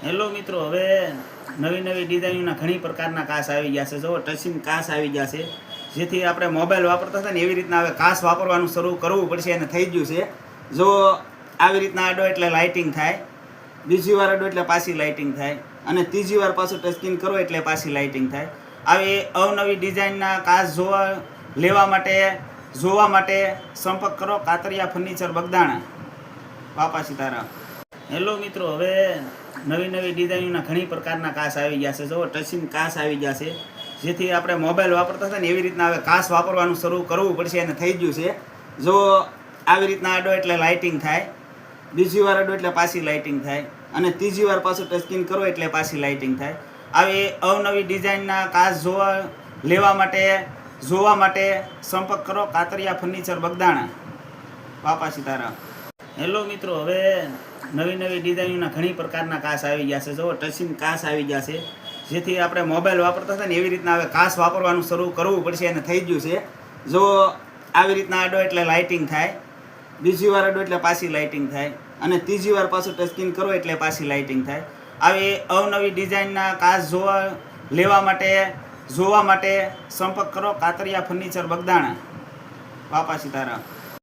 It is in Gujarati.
હેલો મિત્રો, હવે નવી નવી ડિઝાઇનના ઘણી પ્રકારના કાચ આવી ગયા છે. જો ટચિંગ કાચ આવી ગયા છે, જેથી આપણે મોબાઈલ વાપરતા હતા ને એવી રીતના હવે કાચ વાપરવાનું શરૂ કરવું પડશે અને થઈ ગયું છે. જો આવી રીતના આડો એટલે લાઇટિંગ થાય, બીજી વાર આડો એટલે પાછી લાઇટિંગ થાય, અને ત્રીજી વાર પાછું ટચસ્ક્રીન કરો એટલે પાછી લાઇટિંગ થાય. આવી અવનવી ડિઝાઇનના કાચ લેવા માટે સંપર્ક કરો કાતરિયા ફર્નિચર બગદાણા. બાપા સીતારામ. હેલો મિત્રો, હવે નવી નવી ડિઝાઇનના ઘણી પ્રકારના કાચ આવી ગયા છે. જો ટચિંગ કાચ આવી ગયા છે, જેથી આપણે મોબાઈલ વાપરતા હતા ને એવી રીતના હવે કાચ વાપરવાનું શરૂ કરવું પડશે અને થઈ ગયું છે. જો આવી રીતના આડો એટલે લાઇટિંગ થાય, બીજી વાર આડો એટલે પાછી લાઇટિંગ થાય, અને ત્રીજી વાર પાછું ટચસ્ક્રીન કરો એટલે પાછી લાઇટિંગ થાય. આવી અવનવી ડિઝાઇનના કાચ જોવા માટે સંપર્ક કરો કાતરિયા ફર્નિચર બગદાણા. બાપા સીતારામ. હેલો મિત્રો, હવે નવી નવી ડિઝાઇનના ઘણી પ્રકારના કાચ આવી ગયા છે. જો ટચિંગ કાચ આવી ગયા છે, જેથી આપણે મોબાઈલ વાપરતા હતા ને એવી રીતના હવે કાચ વાપરવાનું શરૂ કરવું પડશે અને થઈ ગયું છે. જો આવી રીતના આડો એટલે લાઇટિંગ થાય, બીજી વાર આડો એટલે પાછી લાઇટિંગ થાય, અને ત્રીજી વાર પાછું ટચસ્ક્રીન કરો એટલે પાછી લાઇટિંગ થાય. આવી અવનવી ડિઝાઇનના કાચ જોવા માટે સંપર્ક કરો કાતરિયા ફર્નિચર બગદાણા. બાપા સીતારામ.